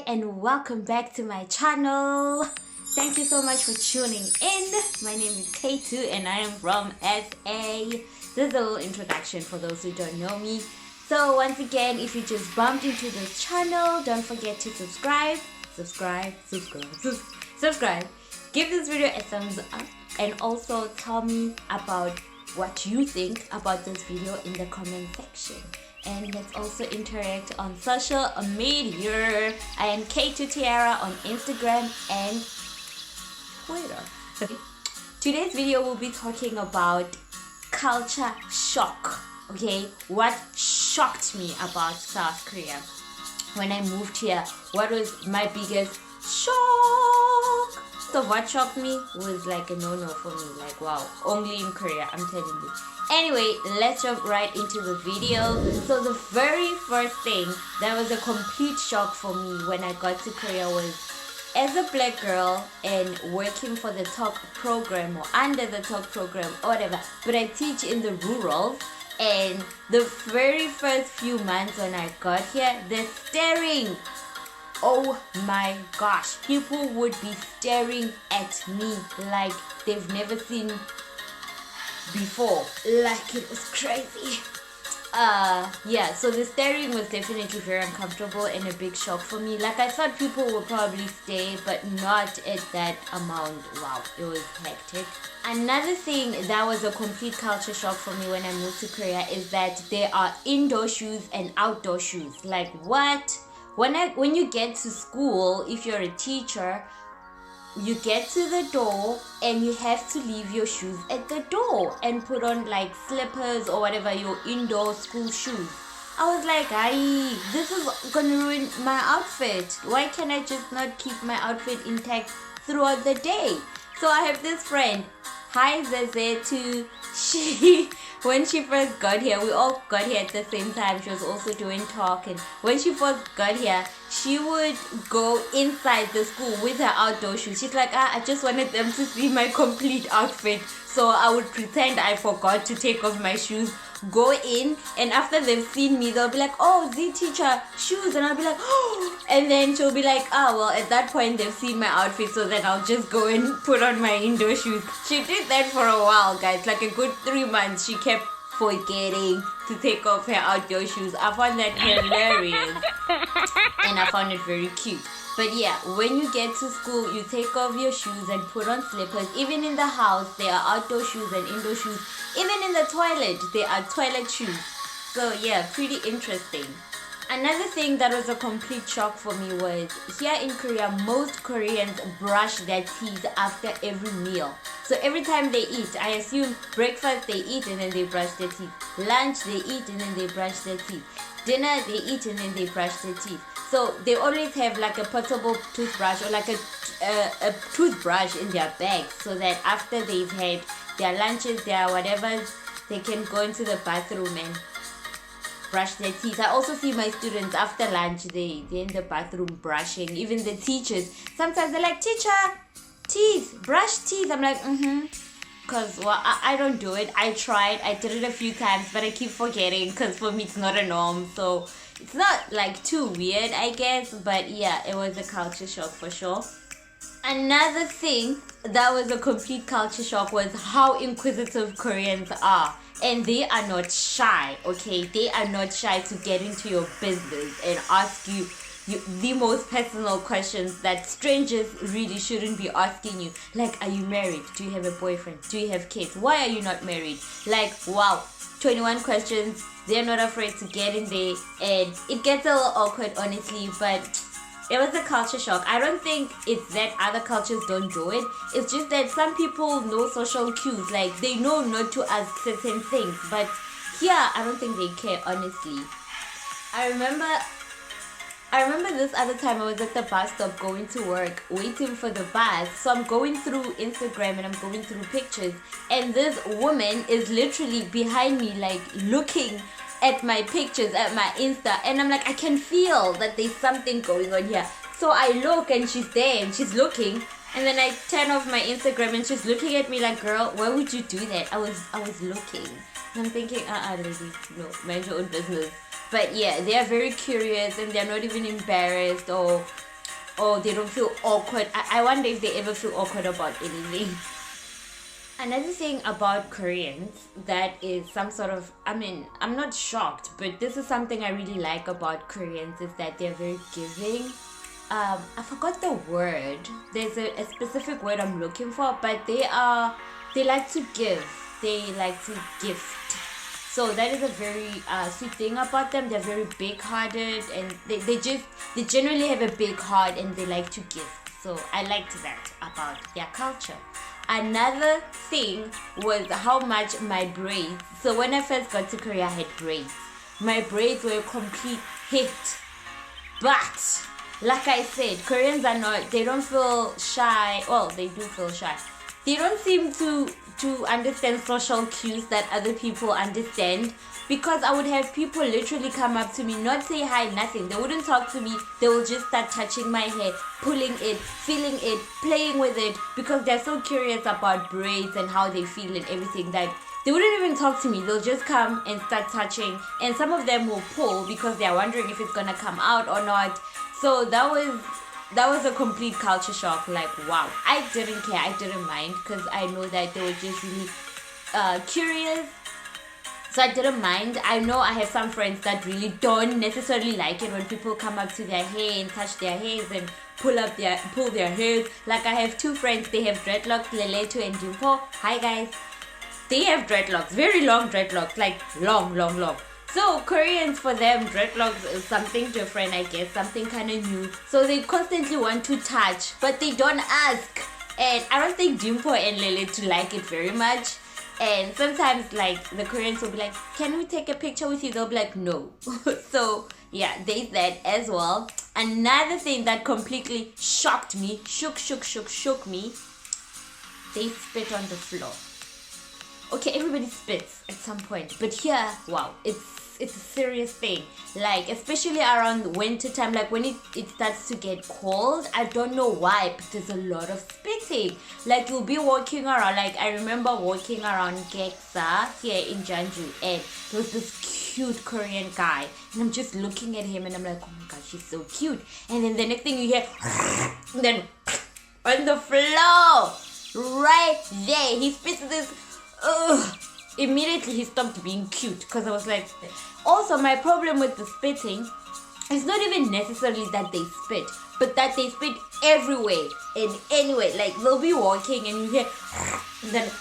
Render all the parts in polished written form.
and welcome back to my channel. Thank you so much for tuning in. My name is K2 and I am from SA. This is a little introduction for those who don't know me. So once again, if you just bumped into this channel, don't forget to subscribe. Give this video a thumbs up and also tell me about what you think about this video in the comment section. And let's also interact on social media. I am K2 Tiara on Instagram and Twitter. Today's video will be talking about culture shock. Okay, what shocked me about South Korea when I moved here? What was my biggest shock? So what shocked me was like a no-no for me. Like, wow, only in Korea, I'm telling you. Anyway, let's jump right into the video. So the very first thing that was a complete shock for me when I got to Korea was, as a black girl and working for the top program or under the top program or whatever, but I teach in the rural, and the very first few months when I got here, the staring, oh my gosh, people would be staring at me like they've never seen before. Like, it was crazy. Yeah, so the staring was definitely very uncomfortable and a big shock for me. Like, I thought people would probably stay, but not at that amount. Wow, it was hectic. Another thing that was a complete culture shock for me when I moved to Korea is that there are indoor shoes and outdoor shoes. Like, what? When you get to school, if you're a teacher, you get to the door and you have to leave your shoes at the door and put on like slippers or whatever, your indoor school shoes. I was like, aye, this is gonna ruin my outfit. Why can't I just not keep my outfit intact throughout the day? So I have this friend, hi Zeze too. When she first got here, we all got here at the same time. She was also doing talk, and when she first got here, she would go inside the school with her outdoor shoes. She's like, I just wanted them to see my complete outfit, so I would pretend I forgot to take off my shoes, go in, and after they've seen me, they'll be like, oh, Z teacher, shoes, and I'll be like, oh, and then she'll be like, well, at that point they've seen my outfit, so then I'll just go and put on my indoor shoes. She did that for a while, guys, like a good 3 months. She kept forgetting to take off her outdoor shoes. I found that hilarious and I found it very cute. But yeah, when you get to school, you take off your shoes and put on slippers. Even in the house, there are outdoor shoes and indoor shoes. Even in the toilet, there are toilet shoes. So yeah, pretty interesting. Another thing that was a complete shock for me was, here in Korea, most Koreans brush their teeth after every meal. So every time they eat, I assume breakfast they eat and then they brush their teeth. Lunch they eat and then they brush their teeth. Dinner they eat and then they brush their teeth. So they always have like a portable toothbrush or like a toothbrush in their bag, so that after they've had their lunches, their whatever, they can go into the bathroom and brush their teeth. I also see my students after lunch, they're in the bathroom brushing. Even the teachers, sometimes they're like, teacher, teeth, brush teeth. I'm like, because well, I don't do it. I tried, I did it a few times, but I keep forgetting because for me it's not a norm. So it's not like too weird, I guess, but yeah, it was a culture shock for sure. Another thing that was a complete culture shock was how inquisitive Koreans are. And they are not shy, okay? They are not shy to get into your business and ask you the most personal questions that strangers really shouldn't be asking you. Like, are you married? Do you have a boyfriend? Do you have kids? Why are you not married? Like, wow, 21 questions. They're not afraid to get in there. And it gets a little awkward, honestly, but it was a culture shock. I don't think it's that other cultures don't do it. It's just that some people know social cues. Like, they know not to ask certain things. But here, I don't think they care, honestly. I remember this other time I was at the bus stop going to work, waiting for the bus. So I'm going through Instagram and I'm going through pictures. And this woman is literally behind me, like, looking at my pictures, at my Insta, and I'm like, I can feel that there's something going on here. So I look and she's there and she's looking, and then I turn off my Instagram and she's looking at me like, girl, why would you do that? I was looking. And I'm thinking, lady, no, mind your own business. But yeah, they are very curious and they're not even embarrassed or or they don't feel awkward. I wonder if they ever feel awkward about anything. Another thing about Koreans that is some sort of, I'm not shocked, but this is something I really like about Koreans, is that they're very giving. I forgot the word. There's a specific word I'm looking for, but they like to give. They like to gift. So that is a very sweet thing about them. They're very big-hearted, and they generally have a big heart, and they like to give. So I liked that about their culture. Another thing was how much my braids. So when I first got to Korea, I had braids. My braids were a complete hit. But like I said, Koreans they don't feel shy. Well, they do feel shy. They don't seem to understand social cues that other people understand, because I would have people literally come up to me, not say hi, nothing. They wouldn't talk to me. They will just start touching my hair, pulling it, feeling it, playing with it, because they're so curious about braids and how they feel and everything, that they wouldn't even talk to me. They'll just come and start touching, and some of them will pull because they're wondering if it's gonna come out or not. So that was a complete culture shock. Like, wow. I didn't care. I didn't mind, because I know that they were just really curious. So I didn't mind. I know I have some friends that really don't necessarily like it when people come up to their hair and touch their hairs and pull their hairs. Like, I have two friends. They have dreadlocks, Leleto and Dimpo. Hi guys. They have dreadlocks. Very long dreadlocks. Like, long. So Koreans, for them, dreadlocks is something different, I guess, something kind of new. So they constantly want to touch, but they don't ask. And I don't think Dimpo and Lele to like it very much. And sometimes, like, the Koreans will be like, can we take a picture with you? They'll be like, no. So yeah, there's that as well. Another thing that completely shocked me, shook me, they spit on the floor. Okay, everybody spits at some point, but here, wow, it's a serious thing. Like, especially around winter time, like when it starts to get cold, I don't know why, but there's a lot of spitting. Like, you'll be walking around, like I remember walking around Geksa here in Jeonju, and there was this cute Korean guy, and I'm just looking at him and I'm like, oh my gosh, he's so cute. And then the next thing you hear, then on the floor, right there, he spits this. Immediately he stopped being cute, because I was like, also my problem with the spitting is not even necessarily that they spit, but that they spit everywhere and anywhere. Like, they'll be walking and you hear then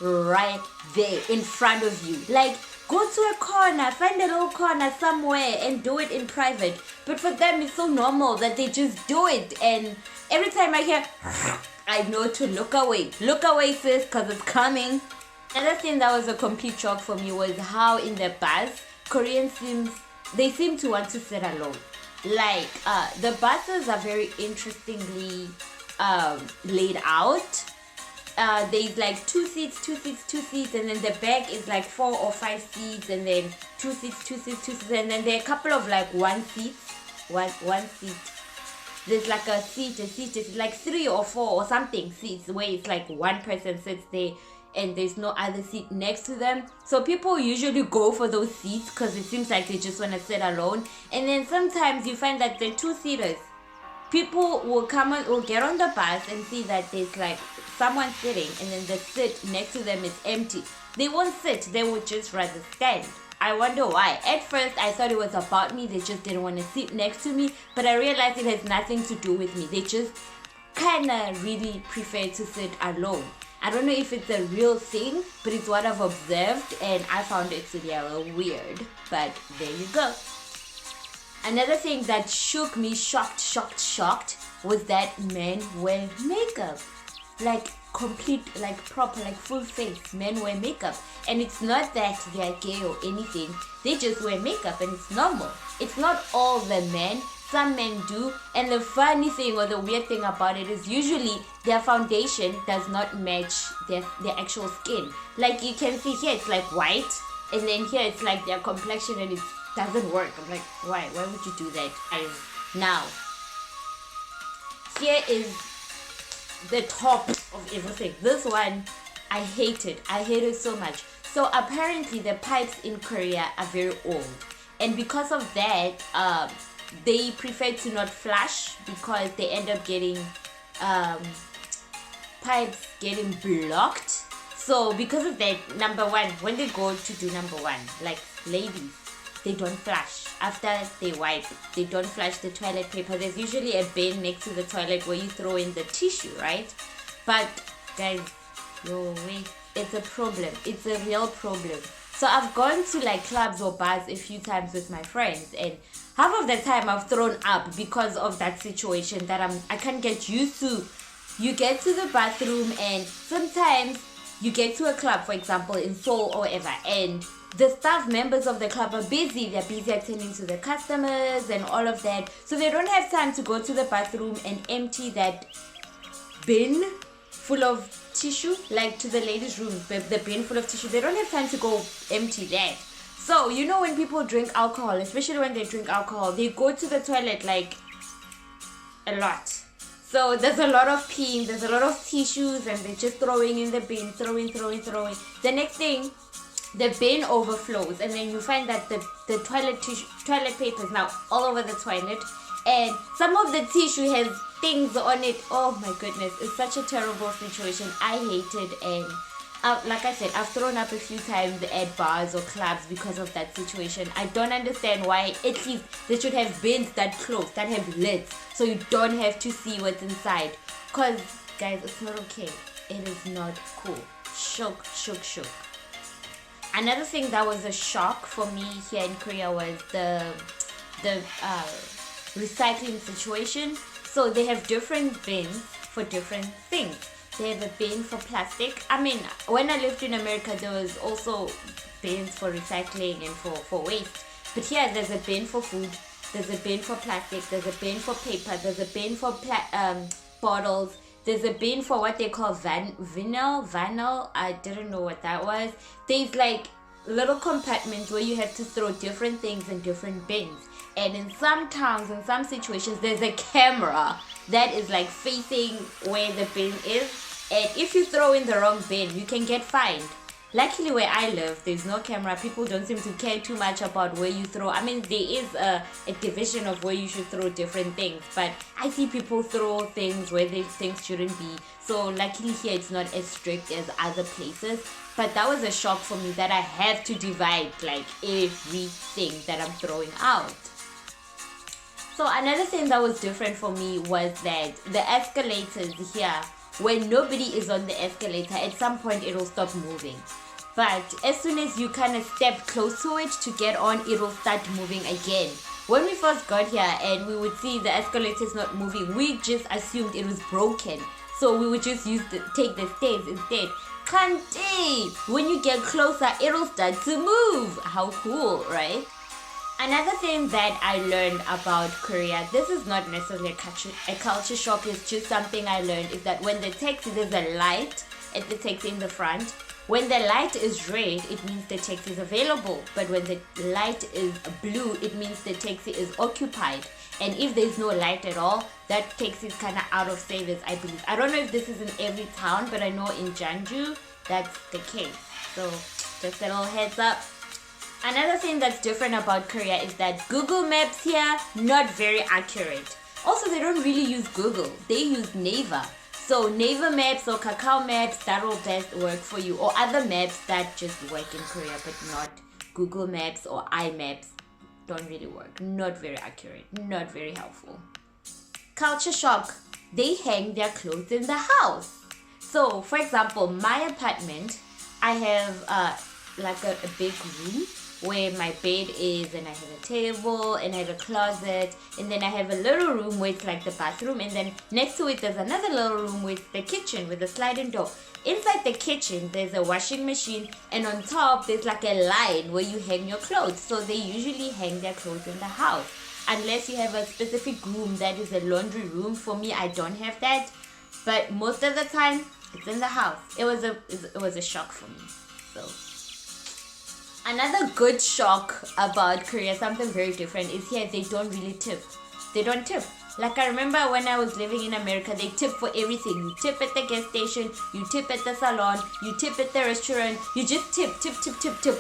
right there in front of you. Like, go to a corner, find a little corner somewhere and do it in private. But for them it's so normal that they just do it, and every time I hear, I know to look away, sis, because it's coming. Another thing that was a complete shock for me was how in the bus, Koreans seem to want to sit alone. Like, the buses are very interestingly laid out. There's like two seats, and then the back is like 4 or 5 seats, and then two seats, and then there are a couple of like one seat. There's like a seat, it's like 3 or 4 or something seats where it's like one person sits there and there's no other seat next to them. So people usually go for those seats because it seems like they just want to sit alone. And then sometimes you find that they're two-seaters. People will get on the bus and see that there's like someone sitting, and then the seat next to them is empty. They won't sit, they would just rather stand. I wonder why. At first, I thought it was about me. They just didn't want to sit next to me. But I realized it has nothing to do with me. They just kind of really prefer to sit alone. I don't know if it's a real thing, but it's what I've observed. And I found it to be a little weird. But there you go. Another thing that shook me, shocked, was that men wear makeup. Like, complete, like proper, like full face. Men wear makeup, and it's not that they're gay or anything. They just wear makeup, and it's normal. It's not all the men. Some men do, and the funny thing or the weird thing about it is usually their foundation does not match their actual skin. Like, you can see here it's like white, and then here it's like their complexion, and it doesn't work. I'm like, why would you do that? Now here is the top of everything. This one, I hate it so much. So apparently the pipes in Korea are very old, and because of that, they prefer to not flush because they end up getting pipes getting blocked. So because of that, number one, when they go to do number one, like ladies, they don't flush. After they wipe, they don't flush the toilet paper. There's usually a bin next to the toilet where you throw in the tissue, right? But guys, it's a problem. It's a real problem. So I've gone to like clubs or bars a few times with my friends, and half of the time I've thrown up because of that situation that I can't get used to. You get to the bathroom, and sometimes you get to a club, for example, in Seoul or whatever, and the staff members of the club are busy. They're busy attending to the customers and all of that. So they don't have time to go to the bathroom and empty that bin full of tissue, like to the ladies' room, the bin full of tissue. They don't have time to go empty that. So, you know, when people drink alcohol, especially when they drink alcohol, they go to the toilet like a lot. So there's a lot of peeing, there's a lot of tissues, and they're just throwing in the bin, throwing. The next thing, the bin overflows, and then you find that the toilet paper is now all over the toilet, and some of the tissue has things on it. Oh my goodness, it's such a terrible situation. I hate it, and like I said, I've thrown up a few times at bars or clubs because of that situation. I don't understand why. At least they should have bins that close, that have lids, so you don't have to see what's inside. Cause guys, it's not okay. It is not cool. Shook. Another thing that was a shock for me here in Korea was the recycling situation. So they have different bins for different things. They have a bin for plastic. I mean, when I lived in America, there was also bins for recycling and for waste. But here, there's a bin for food. There's a bin for plastic. There's a bin for paper. There's a bin for bottles. There's a bin for what they call vinyl. I didn't know what that was. There's like little compartments where you have to throw different things in different bins. And in some towns, in some situations, there's a camera that is like facing where the bin is. And if you throw in the wrong bin, you can get fined. Luckily, where I live, there's no camera. People don't seem to care too much about where you throw. I mean, there is a division of where you should throw different things. But I see people throw things where they things shouldn't be. So luckily here, it's not as strict as other places. But that was a shock for me that I have to divide like everything that I'm throwing out. So another thing that was different for me was that the escalators here, when nobody is on the escalator, at some point it'll stop moving. But as soon as you kind of step close to it to get on, it'll start moving again. When we first got here and we would see the escalators not moving, we just assumed it was broken. So we would just take the stairs instead. Kante! When you get closer, it'll start to move. How cool, right? Another thing that I learned about Korea, this is not necessarily a culture shock, it's just something I learned, is that when the taxi, there's a light at the taxi in the front. When the light is red, it means the taxi is available. But when the light is blue, it means the taxi is occupied. And if there's no light at all, that taxi is kind of out of service, I believe. I don't know if this is in every town, but I know in Jeonju, that's the case. So just a little heads up. Another thing that's different about Korea is that Google Maps here, not very accurate. Also, they don't really use Google. They use Naver. So Naver Maps or Kakao Maps, that will best work for you. Or other maps that just work in Korea, but not Google Maps or iMaps. Don't really work. Not very accurate. Not very helpful. Culture shock. They hang their clothes in the house. So, for example, my apartment, I have like a big room where my bed is, and I have a table, and I have a closet, and then I have a little room with like the bathroom, and then next to it there's another little room with the kitchen with a sliding door. Inside the kitchen there's a washing machine, and on top there's like a line where you hang your clothes. So they usually hang their clothes in the house, unless you have a specific room that is a laundry room. For me, I don't have that, but most of the time it's in the house. It was a shock for me. So another good shock about Korea, something very different, is here they don't really tip. They don't tip. Like I remember when I was living in America, they tip for everything. You tip at the gas station, you tip at the salon, you tip at the restaurant, you just tip.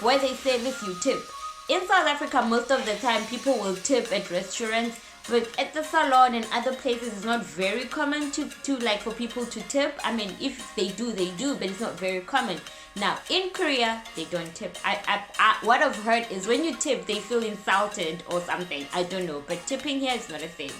Where they service, you tip. in South Africa, most of the time people will tip at restaurants, but at the salon and other places it's not very common to like for people to tip. I mean, if they do, but it's not very common. Now in Korea, they don't tip. I what I've heard is when you tip, they feel insulted or something. I don't know, but tipping here is not a thing.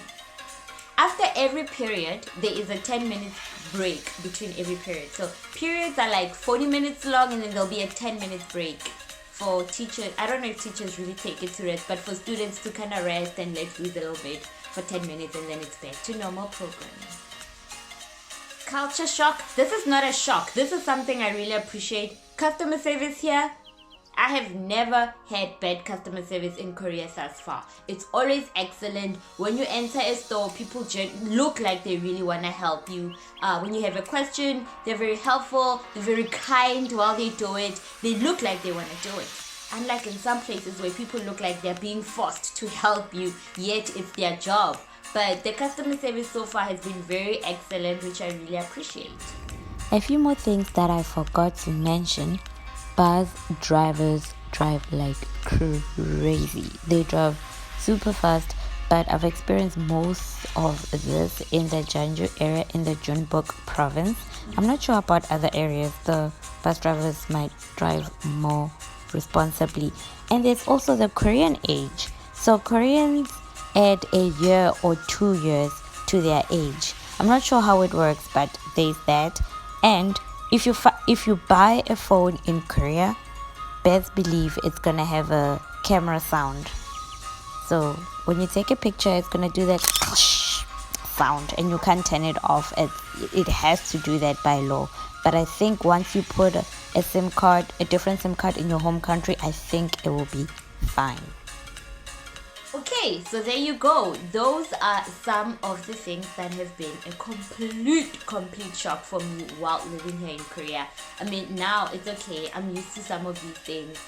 After every period, there is a 10-minute break between every period. So periods are like 40 minutes long, and then there'll be a 10-minute break for teachers. I don't know if teachers really take it to rest, but for students to kind of rest and let loose a little bit for 10 minutes, and then it's back to normal programming. Culture shock. This is not a shock. This is something I really appreciate. Customer service here, I have never had bad customer service in Korea thus far. It's always excellent. When you enter a store, people look like they really want to help you. When you have a question, they're very helpful, they're very kind while they do it. They look like they want to do it. Unlike in some places where people look like they're being forced to help you, yet it's their job. But the customer service so far has been very excellent, which I really appreciate. A few more things that I forgot to mention. Bus drivers drive like crazy. They drive super fast, but I've experienced most of this in the Jeonju area in the Jeonbuk province. I'm not sure about other areas. The bus drivers might drive more responsibly. And there's also the Korean age. So Koreans add a year or 2 years to their age. I'm not sure how it works, but there's that. And if you buy a phone in Korea, best believe it's gonna have a camera sound. So when you take a picture, it's gonna do that sound, and you can't turn it off. It has to do that by law. But I think once you put a different SIM card in your home country, I think it will be fine. Okay, so there you go. Those are some of the things that have been a complete shock for me while living here in Korea. I mean, now it's okay. I'm used to some of these things.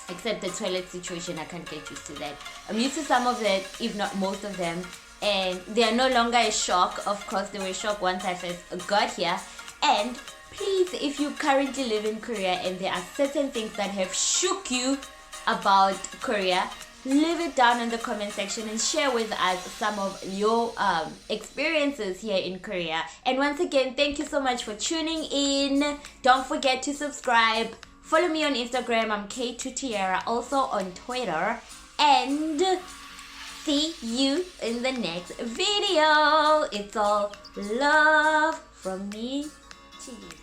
Except the toilet situation, I can't get used to that. I'm used to some of that, if not most of them. And they are no longer a shock. Of course, they were a shock once I first got here. And please, if you currently live in Korea and there are certain things that have shook you about Korea, leave it down in the comment section and share with us some of your experiences here in Korea. And once again, thank you so much for tuning in. Don't forget to subscribe. Follow me on Instagram. I'm K2Tiara, also on Twitter. And see you in the next video. It's all love from me to you.